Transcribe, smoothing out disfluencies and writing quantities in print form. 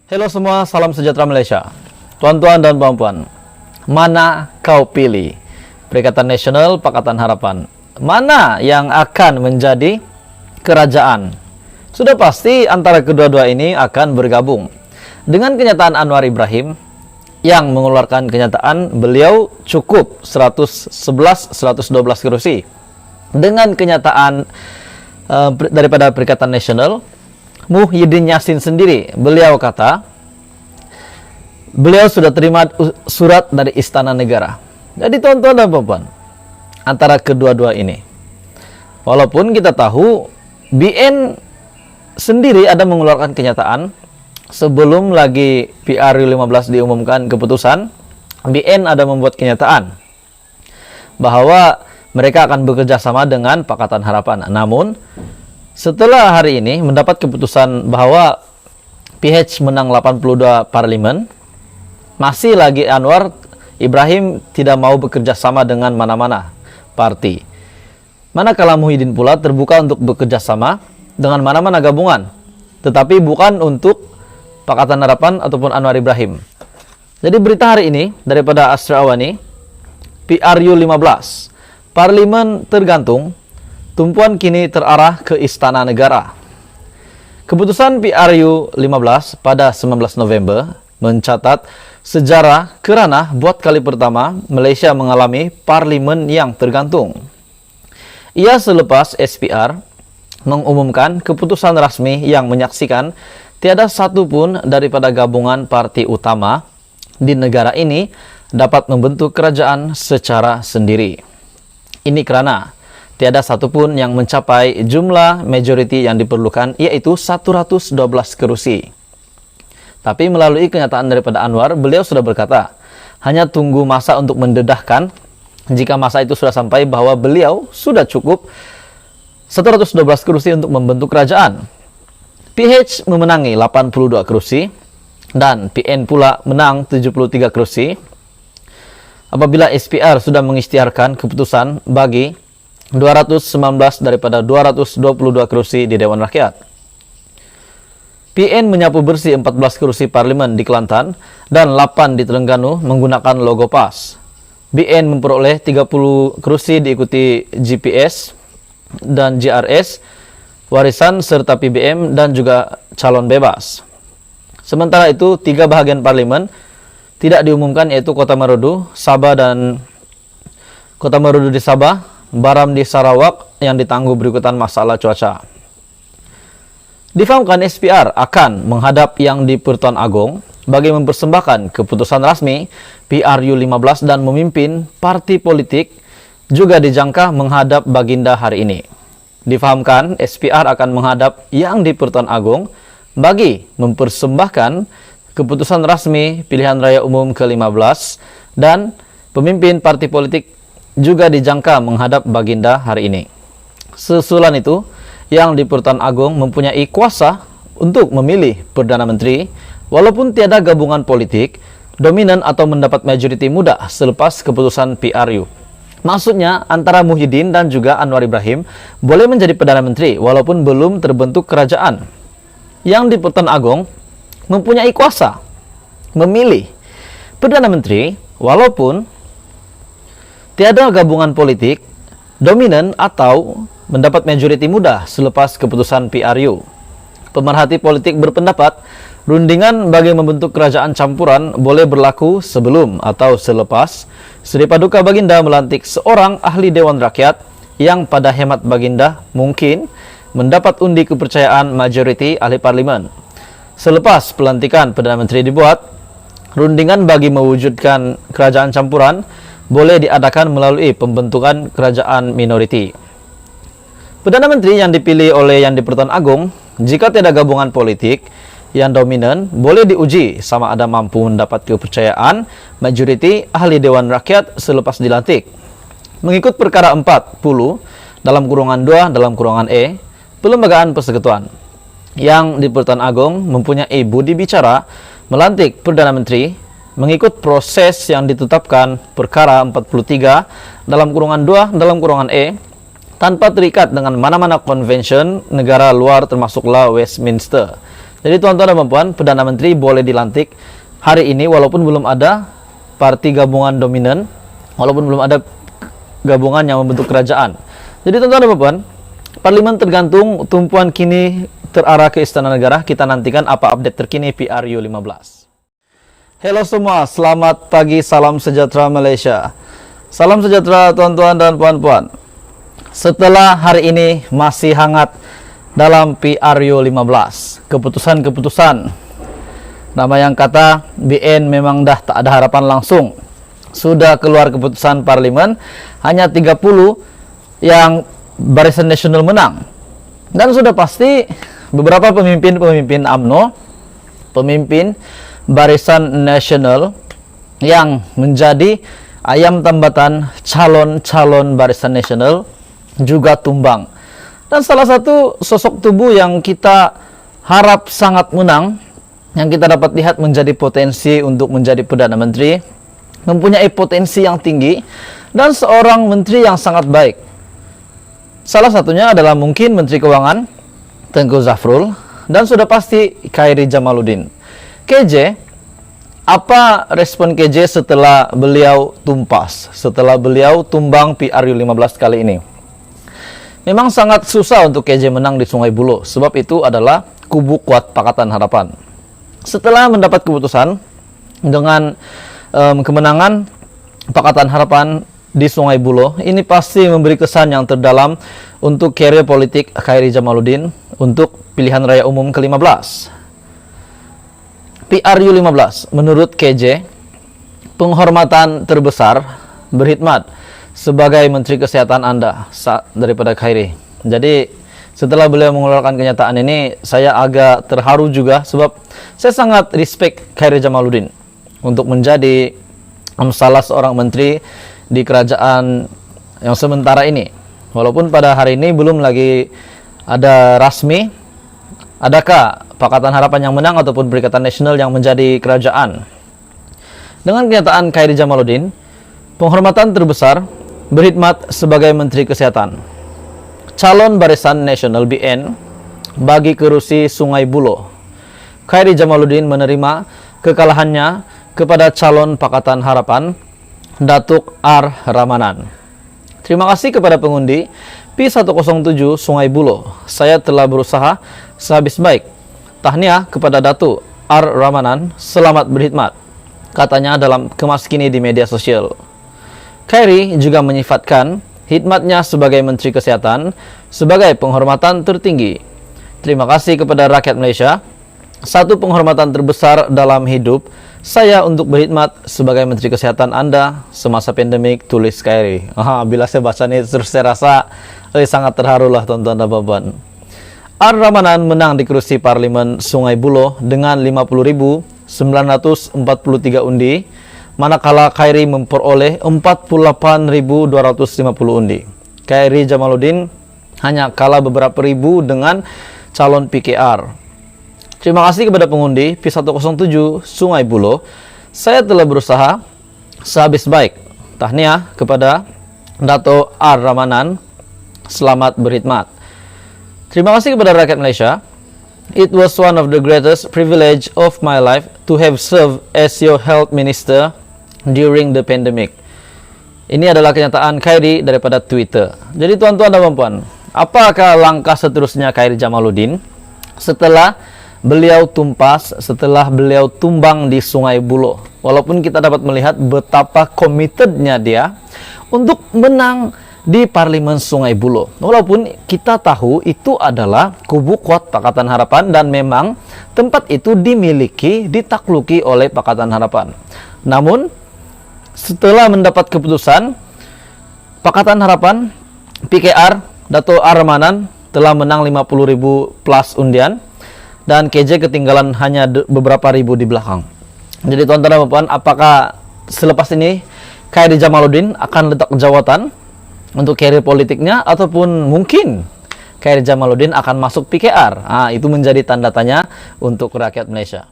Halo semua, salam sejahtera Malaysia. Tuan-tuan dan puan-puan, mana kau pilih? Perikatan Nasional, Pakatan Harapan. Mana yang akan menjadi kerajaan? Sudah pasti antara kedua-dua ini akan bergabung. Dengan kenyataan Anwar Ibrahim yang mengeluarkan kenyataan beliau cukup 111-112 kursi. Dengan kenyataan daripada Perikatan Nasional, Muhyiddin Yassin sendiri, beliau kata, beliau sudah terima surat dari Istana Negara. Jadi tuan-tuan dan puan-puan, antara kedua-dua ini, walaupun kita tahu BN sendiri ada mengeluarkan kenyataan sebelum lagi PRU 15 diumumkan keputusan, BN ada membuat kenyataan bahwa mereka akan bekerja sama dengan Pakatan Harapan. Namun setelah hari ini mendapat keputusan bahwa PH menang 82 parlimen, masih lagi Anwar Ibrahim tidak mau bekerja sama dengan mana-mana parti. Manakala Muhyiddin pula terbuka untuk bekerja sama dengan mana-mana gabungan, tetapi bukan untuk Pakatan Harapan ataupun Anwar Ibrahim. Jadi berita hari ini daripada Astra Awani, PRU 15, parlimen tergantung, tumpuan kini terarah ke Istana Negara. Keputusan PRU 15 pada 19 November mencatat sejarah kerana buat kali pertama Malaysia mengalami parlimen yang tergantung. Ia selepas SPR mengumumkan keputusan rasmi yang menyaksikan tiada satu pun daripada gabungan parti utama di negara ini dapat membentuk kerajaan secara sendiri. Ini kerana tiada satupun yang mencapai jumlah majoriti yang diperlukan, yaitu 112 kursi. Tapi melalui kenyataan daripada Anwar, beliau sudah berkata, hanya tunggu masa untuk mendedahkan. Jika masa itu sudah sampai bahwa beliau sudah cukup 112 kursi untuk membentuk kerajaan. PH memenangi 82 kursi dan PN pula menang 73 kursi. Apabila SPR sudah mengisytiharkan keputusan bagi 219 daripada 222 kursi di Dewan Rakyat. PN menyapu bersih 14 kursi parlimen di Kelantan dan 8 di Terengganu menggunakan logo PAS. BN memperoleh 30 kursi diikuti GPS dan GRS, warisan serta PBM dan juga calon bebas. Sementara itu, 3 bahagian parlimen tidak diumumkan, yaitu Kota Marudu, Sabah dan Kota Marudu di Sabah, Baram di Sarawak yang ditangguh berikutan masalah cuaca. Difahamkan SPR akan menghadap Yang di-Pertuan Agong bagi mempersembahkan keputusan rasmi PRU 15 dan memimpin parti politik, juga dijangka menghadap Baginda hari ini. Difahamkan SPR akan menghadap Yang di-Pertuan Agong bagi mempersembahkan keputusan rasmi pilihan raya umum ke-15 dan pemimpin parti politik juga dijangka menghadap Baginda hari ini. Sesulan itu, Yang di-Pertuan Agong mempunyai kuasa untuk memilih Perdana Menteri walaupun tiada gabungan politik dominan atau mendapat majoriti mudah selepas keputusan PRU. Maksudnya, antara Muhyiddin dan juga Anwar Ibrahim boleh menjadi Perdana Menteri walaupun belum terbentuk kerajaan. Yang di-Pertuan Agong mempunyai kuasa memilih Perdana Menteri walaupun tiada gabungan politik dominan atau mendapat majoriti mudah selepas keputusan PRU. Pemerhati politik berpendapat rundingan bagi membentuk kerajaan campuran boleh berlaku sebelum atau selepas Seri Paduka Baginda melantik seorang ahli Dewan Rakyat yang pada hemat Baginda mungkin mendapat undi kepercayaan majoriti ahli parlimen. Selepas pelantikan Perdana Menteri dibuat, rundingan bagi mewujudkan kerajaan campuran boleh diadakan melalui pembentukan kerajaan minoriti. Perdana Menteri yang dipilih oleh Yang di-Pertuan Agong, jika tiada gabungan politik yang dominan, boleh diuji sama ada mampu mendapat kepercayaan majoriti ahli Dewan Rakyat selepas dilantik. Mengikut perkara 40 dalam kurungan 2 dalam kurungan E, Perlembagaan Persekutuan, Yang di-Pertuan Agong mempunyai budi bicara melantik Perdana Menteri mengikut proses yang ditetapkan perkara 43 dalam kurungan 2 dalam kurungan E tanpa terikat dengan mana-mana konvensyen negara luar termasuklah Westminster. Jadi tuan-tuan dan puan-puan, Perdana Menteri boleh dilantik hari ini walaupun belum ada parti gabungan dominan, walaupun belum ada gabungan yang membentuk kerajaan. Jadi tuan-tuan dan puan-puan, Parlimen tergantung, tumpuan kini terarah ke Istana Negara. Kita nantikan apa update terkini PRU 15. Halo semua, selamat pagi, salam sejahtera Malaysia. Salam sejahtera tuan-tuan dan puan-puan. Setelah hari ini masih hangat dalam PRU 15, keputusan-keputusan, nama yang kata BN memang dah tak ada harapan langsung. Sudah keluar keputusan Parlimen, hanya 30 yang Barisan Nasional menang. Dan sudah pasti beberapa pemimpin UMNO, pemimpin Barisan Nasional yang menjadi ayam tambatan calon-calon Barisan Nasional juga tumbang. Dan salah satu sosok tubuh yang kita harap sangat menang, yang kita dapat lihat menjadi potensi untuk menjadi Perdana Menteri, mempunyai potensi yang tinggi, dan seorang menteri yang sangat baik. Salah satunya adalah mungkin Menteri Keuangan Tengku Zafrul, dan sudah pasti Khairy Jamaluddin. KJ, apa respon KJ setelah beliau tumpas, setelah beliau tumbang PRU 15 kali ini? Memang sangat susah untuk KJ menang di Sungai Buloh, sebab itu adalah kubu kuat Pakatan Harapan. Setelah mendapat keputusan dengan kemenangan Pakatan Harapan di Sungai Buloh, ini pasti memberi kesan yang terdalam untuk karier politik Khairy Jamaluddin untuk pilihan raya umum ke-15. PRU 15, menurut KJ, penghormatan terbesar berkhidmat sebagai Menteri Kesehatan Anda daripada Khairy. Jadi setelah beliau mengeluarkan kenyataan ini, saya agak terharu juga sebab saya sangat respect Khairy Jamaluddin untuk menjadi salah seorang menteri di kerajaan yang sementara ini. Walaupun pada hari ini belum lagi ada rasmi adakah Pakatan Harapan yang menang ataupun Perikatan Nasional yang menjadi kerajaan. Dengan kenyataan Khairy Jamaluddin, penghormatan terbesar berkhidmat sebagai Menteri Kesehatan, calon Barisan Nasional BN bagi kerusi Sungai Buloh. Khairy Jamaluddin menerima kekalahannya kepada calon Pakatan Harapan Datuk R. Ramanan. Terima kasih kepada pengundi P107 Sungai Buloh. Saya telah berusaha sehabis baik. Tahniah kepada Datuk R. Ramanan, selamat berkhidmat, katanya dalam kemas kini di media sosial. Khairy juga menyifatkan khidmatnya sebagai Menteri Kesehatan sebagai penghormatan tertinggi. Terima kasih kepada rakyat Malaysia. Satu penghormatan terbesar dalam hidup saya untuk berkhidmat sebagai Menteri Kesehatan Anda semasa pandemik, tulis Khairy. Bila saya baca ini terus saya rasa sangat terharu lah tuan-tuan dan puan-puan. R. Ramanan menang di kerusi Parlimen Sungai Buloh dengan 50.943 undi, manakala Khairy memperoleh 48.250 undi. Khairy Jamaluddin hanya kalah beberapa ribu dengan calon PKR. Terima kasih kepada pengundi P107 Sungai Buloh. Saya telah berusaha sehabis baik. Tahniah kepada Dato' R. Ramanan, selamat berkhidmat. Terima kasih kepada rakyat Malaysia. It was one of the greatest privilege of my life to have served as your health minister during the pandemic. Ini adalah kenyataan Khairy daripada Twitter. Jadi tuan-tuan dan puan-puan, apakah langkah seterusnya Khairy Jamaluddin setelah beliau tumpas, setelah beliau tumbang di Sungai Buloh? Walaupun kita dapat melihat betapa komitednya dia untuk menang di Parlimen Sungai Buloh. Walaupun kita tahu itu adalah kubu kuat Pakatan Harapan dan memang tempat itu ditakluki oleh Pakatan Harapan. Namun setelah mendapat keputusan, Pakatan Harapan PKR Dato' R. Ramanan telah menang 50.000 plus undian dan KJ ketinggalan hanya beberapa ribu di belakang. Jadi tuan-tuan dan puan, apakah selepas ini Khairy Jamaluddin akan letak jawatan untuk karier politiknya, ataupun mungkin Khairy Jamaluddin akan masuk PKR? Itu menjadi tanda tanya untuk rakyat Malaysia.